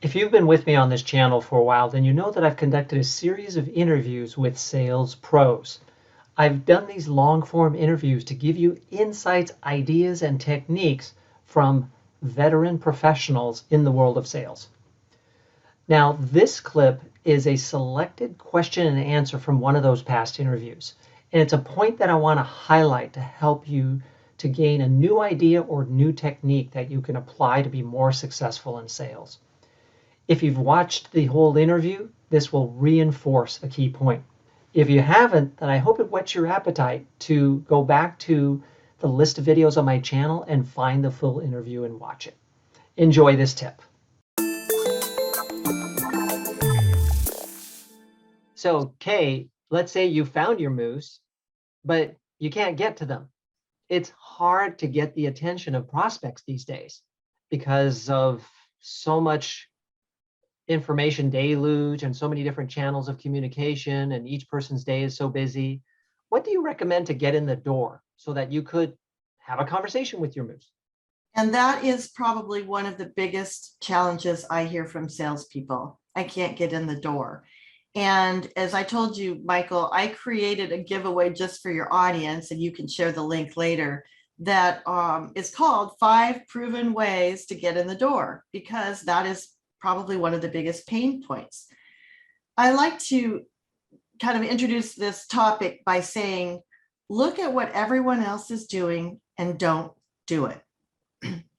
If you've been with me on this channel for a while, then you know that I've conducted a series of interviews with sales pros. I've done these long form interviews to give you insights, ideas, and techniques from veteran professionals in the world of sales. Now, this clip is a selected question and answer from one of those past interviews. And it's a point that I want to highlight to help you to gain a new idea or new technique that you can apply to be more successful in sales. If you've watched the whole interview, this will reinforce a key point. If you haven't, then I hope it whets your appetite to go back to the list of videos on my channel and find the full interview and watch it. Enjoy this tip. So, Kay, let's say you found your moose, but you can't get to them. It's hard to get the attention of prospects these days because of so much information deluge and so many different channels of communication, and each person's day is so busy. What do you recommend to get in the door so that you could have a conversation with your moose? And that is probably one of the biggest challenges I hear from salespeople. I can't get in the door. And as I told you, Michael, I created a giveaway just for your audience, and you can share the link later, that is called 5 Proven Ways to Get in the Door, because that is probably one of the biggest pain points. I like to kind of introduce this topic by saying, look at what everyone else is doing and don't do it.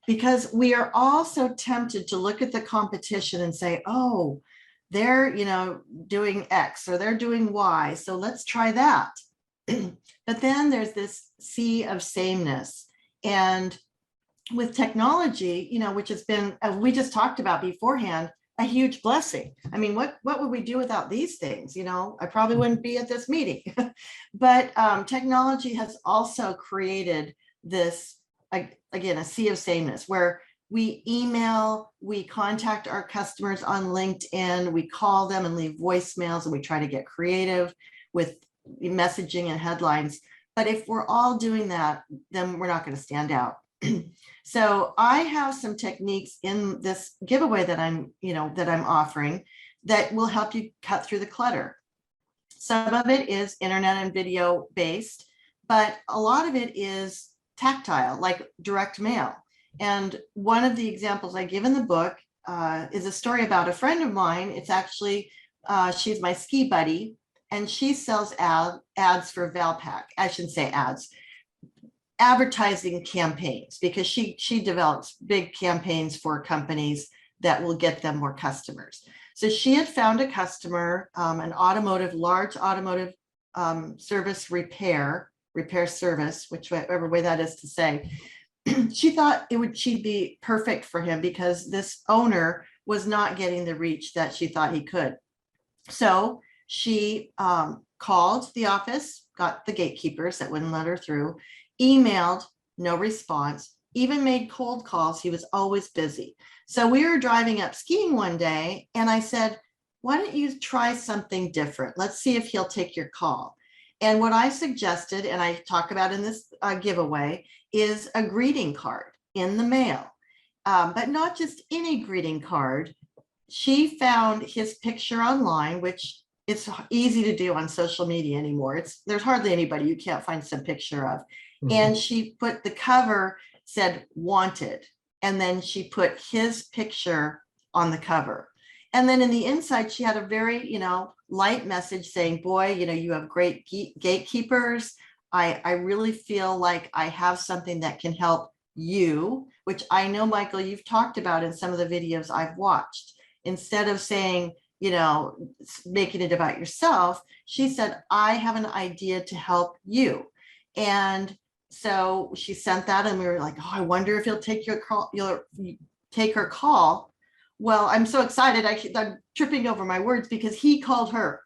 Because we are all so tempted to look at the competition and say, oh, they're, doing X or they're doing Y, so let's try that. But then there's this sea of sameness. And with technology, which has been, as we just talked about beforehand, a huge blessing. I mean, what would we do without these things? I probably wouldn't be at this meeting. But technology has also created this, again, a sea of sameness where we email, we contact our customers on LinkedIn, we call them and leave voicemails, and we try to get creative with messaging and headlines. But if we're all doing that, then we're not going to stand out. So I have some techniques in this giveaway that I'm offering that will help you cut through the clutter. Some of it is internet and video based, but a lot of it is tactile, like direct mail. And one of the examples I give in the book is a story about a friend of mine. It's actually, she's my ski buddy, and she sells ads for Valpak. I shouldn't say ads, advertising campaigns, because she develops big campaigns for companies that will get them more customers. So she had found a customer, an large automotive service repair service, whichever way that is to say. She thought she'd be perfect for him because this owner was not getting the reach that she thought he could. So she called the office, got the gatekeepers that wouldn't let her through, emailed, no response, even made cold calls. He was always busy. So we were driving up skiing one day, and I said, why don't you try something different? Let's see if he'll take your call. And what I suggested, and I talk about in this giveaway, is a greeting card in the mail, but not just any greeting card. She found his picture online, which it's easy to do on social media anymore. There's hardly anybody you can't find some picture of. Mm-hmm. And she put the cover, said wanted, and then she put his picture on the cover. And then in the inside, she had a very, light message saying, boy, you have great gatekeepers. I really feel like I have something that can help you, which I know, Michael, you've talked about in some of the videos I've watched. Instead of saying, making it about yourself, she said, I have an idea to help you. And so she sent that, and we were like, oh, I wonder if he'll take your call, you'll take her call. Well, I'm so excited. I'm tripping over my words because he called her.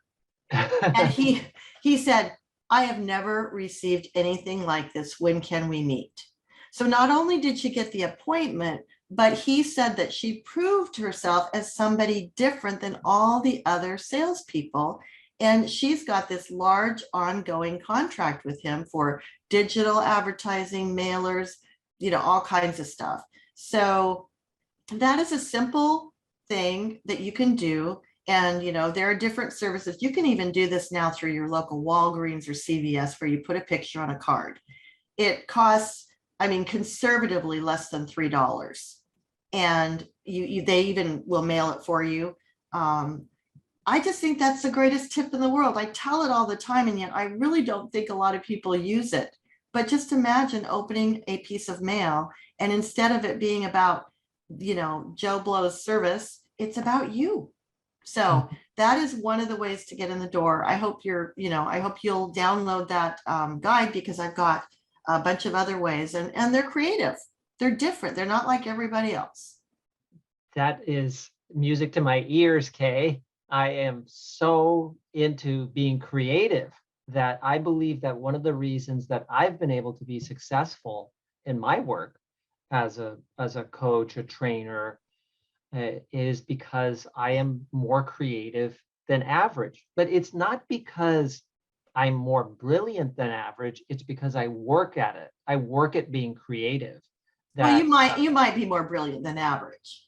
And he said, I have never received anything like this. When can we meet? So not only did she get the appointment, but he said that she proved herself as somebody different than all the other salespeople. And she's got this large ongoing contract with him for digital advertising, mailers, all kinds of stuff. So that is a simple thing that you can do. And, there are different services. You can even do this now through your local Walgreens or CVS, where you put a picture on a card. It costs, conservatively less than $3. And they even will mail it for you. I just think that's the greatest tip in the world. I tell it all the time, and yet I really don't think a lot of people use it. But just imagine opening a piece of mail, and instead of it being about, Joe Blow's service, it's about you. So that is one of the ways to get in the door. I hope I hope you'll download that guide, because I've got a bunch of other ways, and they're creative. They're different. They're not like everybody else. That is music to my ears, Kay. I am so into being creative that I believe that one of the reasons that I've been able to be successful in my work as a coach, a trainer, is because I am more creative than average. But it's not because I'm more brilliant than average. It's because I work at it. I work at being creative. Well, you might be more brilliant than average.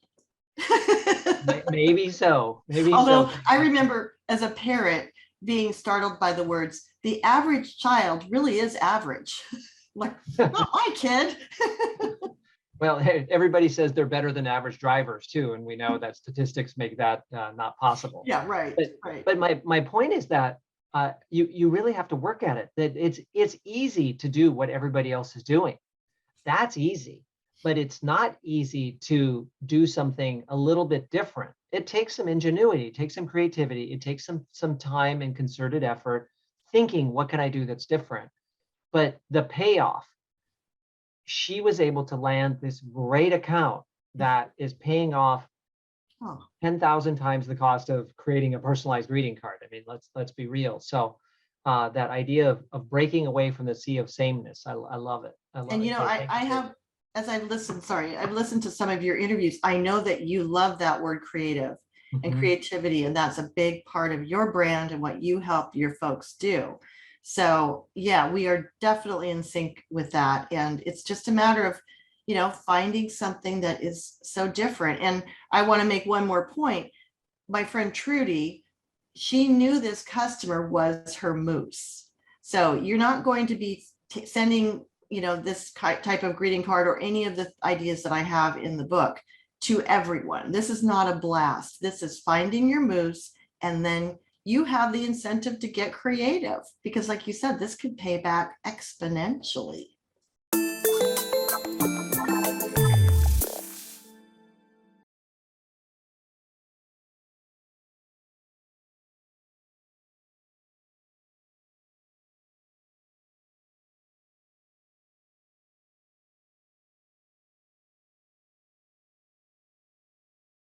Maybe so. Although I remember as a parent being startled by the words, "The average child really is average." Like, not my kid. Well, everybody says they're better than average drivers too, and we know that statistics make that not possible. Yeah, right. But my point is that you really have to work at it. That it's easy to do what everybody else is doing. That's easy, but it's not easy to do something a little bit different. It takes some ingenuity, it takes some creativity, it takes some time and concerted effort, thinking, what can I do that's different? But the payoff, she was able to land this great account that is paying off 10,000 times the cost of creating a personalized greeting card. I mean, let's be real. So that idea of breaking away from the sea of sameness, I love it. I love And it. I have, as I've listened to some of your interviews, I know that you love that word creative and creativity, and that's a big part of your brand and what you help your folks do. So yeah, we are definitely in sync with that. And it's just a matter of, finding something that is so different. And I want to make one more point. My friend Trudy, she knew this customer was her moose. So you're not going to be sending, this type of greeting card or any of the ideas that I have in the book to everyone. This is not a blast. This is finding your moose, and then you have the incentive to get creative, because like you said, this could pay back exponentially.